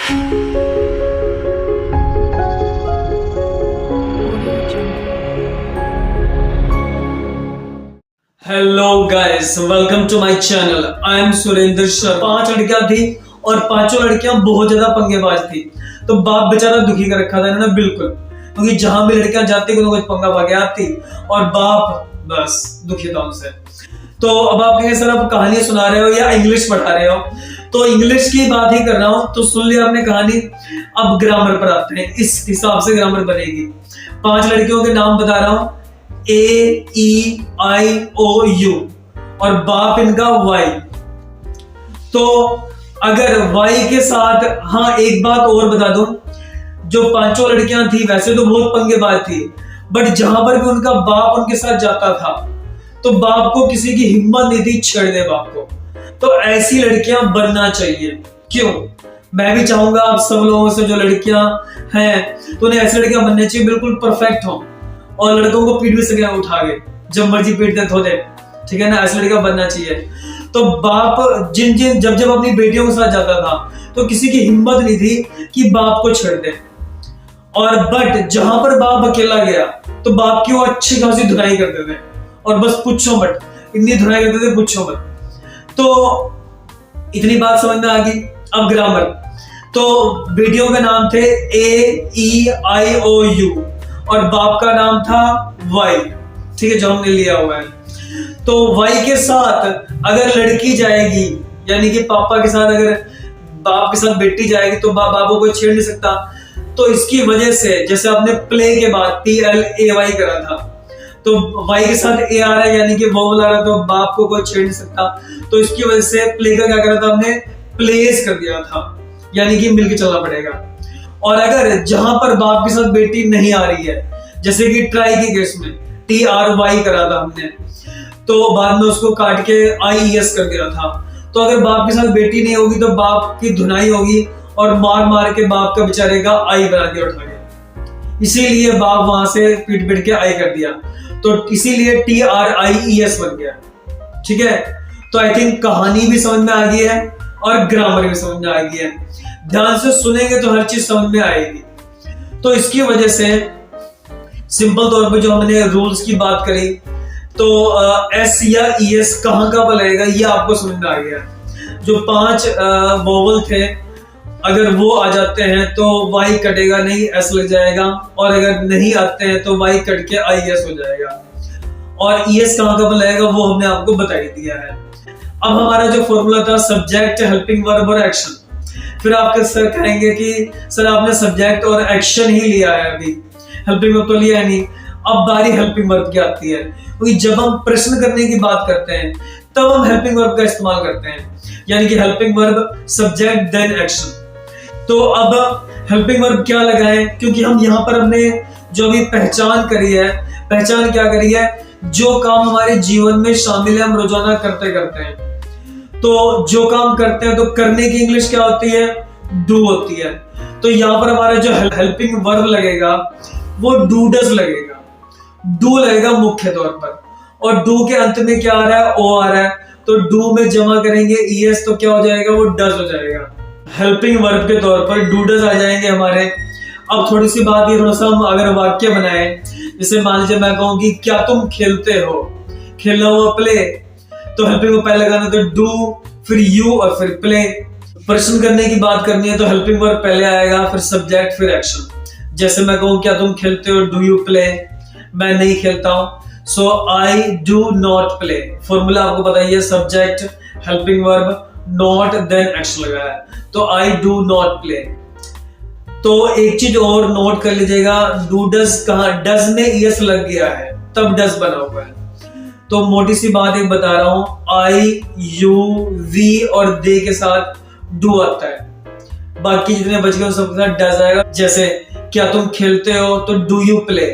Hello guys, welcome to my channel. I am Surendra Sharma. 5 लड़कियां थी और 5 लड़कियां बहुत ज्यादा पंगेबाज थी। तो बाप बेचारा दुखी कर रखा था इन्होंने बिल्कुल, क्योंकि जहां भी लड़कियां जाती कुछ कुछ पंगा पा के आती और बाप बस दुखी था उनसे। तो अब आप कहेंगे सर आप कहानी सुना रहे हो या इंग्लिश पढ़ा रहे हो, तो इंग्लिश की बात ही कर रहा हूं। तो सुन लिया आपने कहानी। अब ग्रामर पर आते हैं, इस हिसाब से ग्रामर बनेगी। 5 लड़कियों के नाम बता रहा हूं, AEIOU और बाप इनका Y। तो अगर Y के साथ, हाँ एक बात और बता दूं, जो 5 लड़कियां थी वैसे तो बहुत पंगेबाज थी, बट जहां पर भी उनका बाप उनके साथ जाता था तो बाप को किसी की हिम्मत नहीं थी छेड़ने बाप को। तो ऐसी लड़कियां बनना चाहिए। क्यों? मैं भी चाहूंगा आप सब लोगों से, जो लड़कियां हैं तो उन्हें ऐसी लड़कियां बननी चाहिए बिल्कुल परफेक्ट हो, और लड़कों को पीट भी सके उठा के, जब मर्जी पीट दे धो दे, ठीक है ना। ऐसा लड़का बनना चाहिए। तो बाप जब अपनी बेटियों के साथ जाता था तो किसी की हिम्मत नहीं थी कि बाप को छेड़ दे। और बट जहां पर बाप अकेला गया तो बाप की वो अच्छी खासी धुनाई करते थे, और बस पूछो मत, इतनी धुनाई करते थे पूछो मत। तो इतनी बात समझ में आ गई। अब ग्रामर, तो बेटियों के नाम थे AEIOU और बाप का नाम था Y, ठीक है, जो हमने लिया हुआ है। तो Y के साथ अगर लड़की जाएगी, यानी कि पापा के साथ अगर बाप के साथ बेटी जाएगी तो बाप बाबू को छेड़ नहीं सकता। तो इसकी वजह से, जैसे आपने प्ले के बाद PLAY करा था, तो Y के साथ A आ रहा है, यानी कि वोवल आ रहा है, तो बाप को कोई छेड़ नहीं सकता। तो इसकी वजह से प्ले का क्या करा था हमने, प्लेस कर दिया था, यानी कि मिलके चलना पड़ेगा। और अगर जहां पर बाप के साथ बेटी नहीं आ रही है, जैसे कि ट्राई के केस में TRY करा था हमने, तो बाद में उसको काट के IES कर दिया था। तो अगर बाप के साथ बेटी नहीं होगी तो बाप की धुनाई होगी और मार मार के बाप का बेचारे का आई बना दिया उठा के, इसीलिए बाप वहां से पीट पीट के आई कर दिया, तो इसीलिए TRIES बन गया, ठीक है। तो आई थिंक कहानी भी समझ में आ गई है और ग्रामर भी समझ में आ गई है। ध्यान से सुनेंगे तो हर चीज समझ में आएगी। तो इसकी वजह से सिंपल तौर पे जो हमने रूल्स की बात करी, तो S या ES कहां पर लगेगा ये आपको समझ में आ गया। जो 5 वोवल थे, अगर वो आ जाते हैं तो Y कटेगा नहीं, S लग जाएगा, और अगर नहीं आते हैं तो Y कट के IES हो जाएगा। और ES कहां पर लगेगा वो हमने आपको बता ही दिया है। अब हमारा जो फॉर्मूला था सब्जेक्ट, हेल्पिंग वर्ब और एक्शन। फिर आपके सर कहेंगे कि सर आपने सब्जेक्ट और एक्शन ही लिया है, अभी हेल्पिंग वर्ब तो लिया नहीं। अब बारी हेल्पिंग वर्ब की आती है, क्योंकि जब हम प्रश्न करने की बात करते हैं तब हम हेल्पिंग वर्ब का इस्तेमाल करते हैं, यानी कि helping verb subject then action. तो अब हेल्पिंग वर्ब क्या लगाएं, क्योंकि हम यहाँ पर हमने जो भी पहचान करी है, पहचान क्या करी है, जो काम हमारे जीवन में शामिल है हम रोजाना करते करते हैं। तो जो काम करते हैं तो करने की इंग्लिश क्या होती है, डू होती है। तो यहाँ पर हमारा जो हेल्पिंग वर्ब लगेगा वो डू डज लगेगा, डू लगेगा मुख्य तौर पर। और डू के अंत में क्या आ रहा है, ओ आ रहा है, तो डू में जमा करेंगे ES तो क्या हो जाएगा, वो डज हो जाएगा। हेल्पिंग वर्ब के तौर पर डू डज आ जाएंगे हमारे। अब थोड़ी सी बात ये, थोड़ा सा हम अगर वाक्य बनाए, जैसे मान लीजिए मैं कहूँ कि क्या तुम खेलते हो, खेलना हुआ प्ले, तो हेल्पिंग वर्ब पहले लगाना तो डू, फिर यू और फिर प्ले। प्रश्न करने की बात करनी है तो हेल्पिंग वर्ब पहले आएगा, फिर सब्जेक्ट, फिर एक्शन। जैसे मैं कहूँ क्या तुम खेलते हो, डू यू प्ले, मैं नहीं खेलता हूं, so I do not play. Formula आपको पता ही है, subject, helping verb, not, then action लगाया है, तो आई डू नॉट प्ले। तो एक चीज और नोट कर लीजिएगा, डू डज कहां, डज में ES लग गया है तब डज बना हुआ है। तो मोटी सी बात एक बता रहा हूं, I, U, V और दे के साथ डू आता है, बाकी जितने बच गए सबके साथ डज आएगा। जैसे क्या तुम खेलते हो तो डू यू प्ले,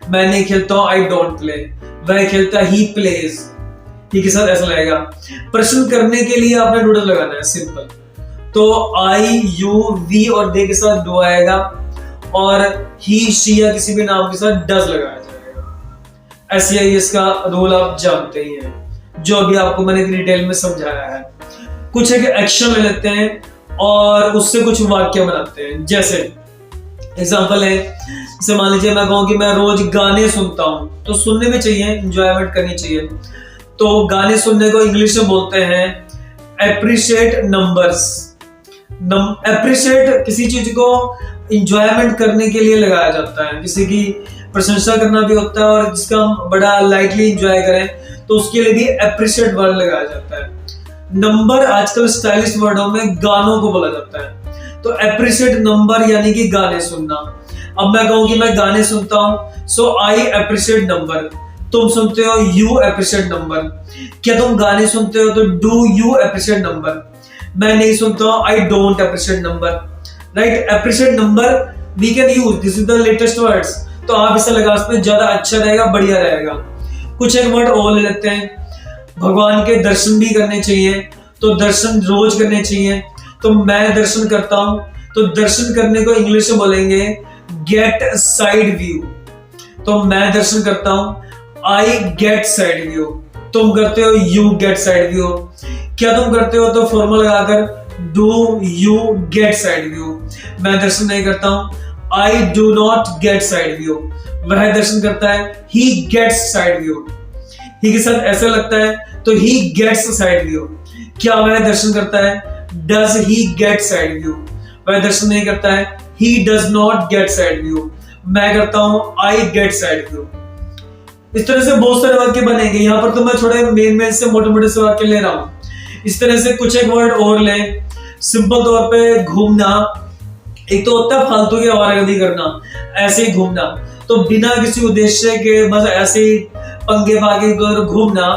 मैं नहीं खेलता हूं, आई डोंट प्ले, वह खेलता है, ही प्लेज, ही के साथ ऐसा लगेगा। प्रश्न करने के लिए आपने डू डज लगाना है, सिंपल। तो I, U, V और दे के साथ डू आएगा, और ही, शी या किसी भी नाम के साथ डज लगाया जाएगा। ऐसे ही इसका रूल आप जानते ही हैं, जो अभी आपको मैंने डिटेल में समझाया है। कुछ एक एक्शन ले लेते हैं और उससे कुछ वाक्य बनाते हैं। जैसे एग्जाम्पल है, जैसे मान लीजिए मैं कहूँ कि मैं रोज गाने सुनता हूँ, तो सुनने में चाहिए, इंजॉयमेंट करनी चाहिए। तो गाने सुनने को इंग्लिश में बोलते हैं एप्रिशिएट नंबर्स। एप्रिशिएट किसी चीज को इंजॉयमेंट करने के लिए लगाया जाता है, किसी की प्रशंसा करना भी होता है, और जिसका हम बड़ा लाइटली इंजॉय करें तो उसके लिए भी एप्रिशिएट वर्ड लगाया जाता है। नंबर आजकल स्टाइलिश वर्डों में गानों को बोला जाता है। तो एप्रिशिएट नंबर यानी कि गाने सुनना। अब मैं कहूं कि मैं गाने सुनता हूं, सो आई एप्रिशिएट नंबर। तुम सुनते हो, यू एप्रिशिएट नंबर। क्या तुम गाने सुनते हो, तो डू यू एप्रिशिएट नंबर। मैं नहीं सुनता हूं, I don't appreciate number. Right, appreciate number we can use, this is the latest words. तो आप इसे लगा सकते हैं, ज्यादा अच्छा रहेगा, बढ़िया रहेगा। कुछ एक वर्ड और ले लेते हैं। भगवान के दर्शन भी करने चाहिए, तो दर्शन रोज करने चाहिए। तो मैं दर्शन करता हूं, तो दर्शन करने को इंग्लिश में बोलेंगे गेट साइड व्यू। तो मैं दर्शन करता हूं, आई गेट साइड व्यू। तुम करते हो, यू गेट साइड व्यू। क्या तुम करते हो, तो फॉर्मूला लगाकर do you get side view. मैं दर्शन नहीं करता हूं, आई do not get side view. वह दर्शन करता है, ही गेट्स साइड व्यू। ही के साथ ऐसा लगता है, तो ही गेट्स साइड व्यू। क्या वह दर्शन करता है, does he get side view. वह दर्शन नहीं करता है, he does not get side view. मैं करता हूं, आई गेट साइड व्यू। इस तरह से बहुत सारे वाक्य बनेंगे। यहाँ पर तो मैं थोड़े मेन से मोटे मोटे से वाक्य ले रहा हूं। इस तरह से कुछ एक वर्ड और ले। सिंपल तौर पे घूमना, एक तो होता है फालतू की आवारागर्दी करना, ऐसे ही घूमना। तो बिना किसी उद्देश्य के बस ऐसे ही पंगे पागे घूमना,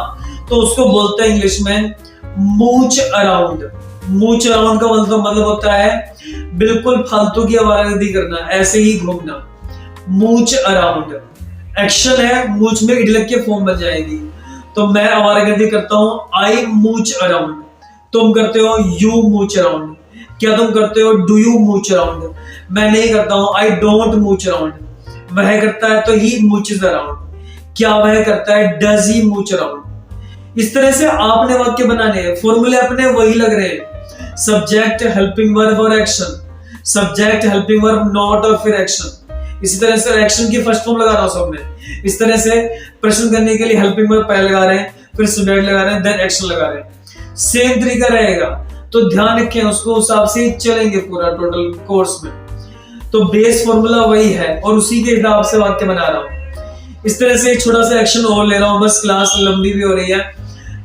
तो उसको बोलते हैं इंग्लिश में मूच अराउंड। मूच अराउंड का मतलब होता है बिल्कुल फालतू की आवारागर्दी करना, ऐसे ही घूमना। मूच अराउंड एक्शन है, मूच में इडलक के फॉर्म बन जाएगी। तो मैं आवारागर्दी करता हूं, आई मूच अराउंड। तुम करते हो, यू मूच अराउंड। क्या तुम करते हो, डू यू मूच अराउंड। मैं नहीं करता हूं, आई डोंट मूच अराउंड। वह करता है, तो ही मूचेस अराउंड। क्या वह करता है, डज ही मूच अराउंड। इस तरह से आपने वाक्य बनाने हैं। फॉर्मूले अपने वही लग रहे हैं, सब्जेक्ट, हेल्पिंग वर्ब और action. Subject, helping verb, not और फिर एक्शन। इसी तरह से एक्शन की फर्स्ट फॉर्म लगा रहा हूं सब में। इस तरह से प्रश्न करने के लिए हेल्पिंग वर्ब पहले लगा रहे हैं, फिर सब्जेक्ट लगा रहे हैं, देन एक्शन लगा रहे हैं। सेम तरीका रहेगा, तो ध्यान रखें, उसको हिसाब से चलेंगे पूरा टोटल कोर्स में। तो बेस फॉर्मूला वही है और उसी के हिसाब से वाक्य बना रहा हूं। इस तरह से एक छोटा सा एक्शन और ले रहा हूं, बस क्लास लंबी भी हो रही है।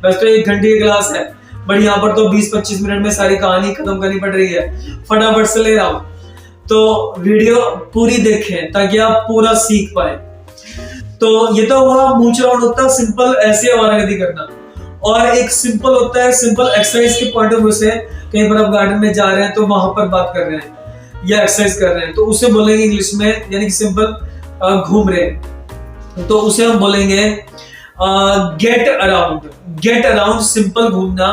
वैसे तो 1 घंटे की क्लास है, बट यहाँ पर तो 20-25 मिनट में सारी कहानी खत्म करनी पड़ रही है। फटाफट से ले रहा हूं, तो वीडियो पूरी देखें ताकि आप पूरा सीख पाए। तो ये तो हुआ मूच अराउंड, होता है सिंपल ऐसे आवारागर्दी करना। और एक सिंपल होता है, सिंपल एक्सरसाइज के पॉइंट ऑफ व्यू से, कहीं पर आप गार्डन में जा रहे हैं तो वहां पर बात कर रहे हैं या एक्सरसाइज कर रहे हैं, तो उसे बोलेंगे इंग्लिश में, यानी कि सिंपल घूम रहे हैं, तो उसे हम बोलेंगे get around. Get around simple घूमना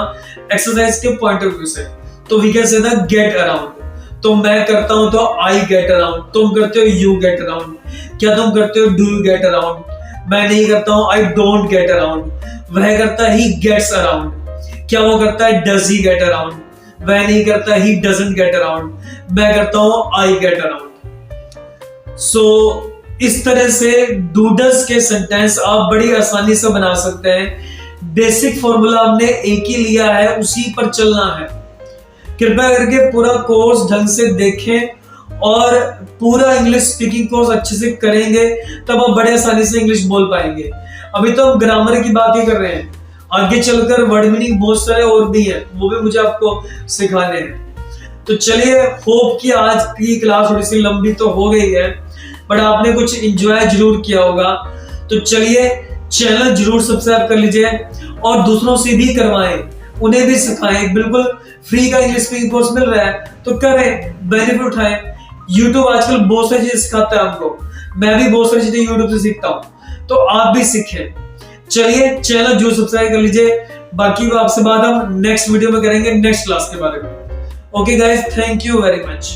एक्सरसाइज के पॉइंट ऑफ व्यू से, तो we can say the get around. तो मैं करता हूं, तो आई गेट अराउंड। तुम करते हो, यू गेट अराउंड। क्या तुम करते हो, डू यू गेट अराउंड। मैं नहीं करता हूं, आई डोंट गेट अराउंड। वह करता है, ही गेट्स अराउंड। क्या वो करता है, डज ही गेट अराउंड। वह नहीं करता, ही डजंट गेट अराउंड। मैं करता हूं, आई गेट अराउंड। सो इस तरह से डूडल्स के सेंटेंस आप बड़ी आसानी से बना सकते हैं। बेसिक फॉर्मूला हमने एक ही लिया है, उसी पर चलना है। कृपया करके पूरा कोर्स ढंग से देखें और पूरा इंग्लिश स्पीकिंग कोर्स अच्छे से करेंगे, तब आप बड़े आसानी से इंग्लिश बोल पाएंगे। अभी तो हम ग्रामर की बात ही कर रहे हैं, आगे चलकर वर्ड मीनिंग बहुत सारे और भी हैं, वो भी मुझे आपको सिखाने हैं। तो चलिए, होप कि आज की क्लास थोड़ी सी लंबी तो हो गई है, बट आपने कुछ एंजॉय जरूर किया होगा। तो चलिए, चैनल जरूर सब्सक्राइब कर लीजिए और दूसरों से भी करवाएं, उन्हें भी सिखाएं। बिल्कुल फ्री का इंग्लिश स्पीकिंग कोर्स मिल रहा है, तो करें, बेनिफिट उठाएं। यूट्यूब आजकल बहुत सारी चीजें सिखाता है हमको, मैं भी बहुत सारी चीजें यूट्यूब से सीखता हूं, तो आप भी सीखें। चलिए, चैनल जरूर सब्सक्राइब कर लीजिए। बाकी आपसे बात हम नेक्स्ट वीडियो में करेंगे, नेक्स्ट क्लास के बारे में। Okay guys, thank you very much.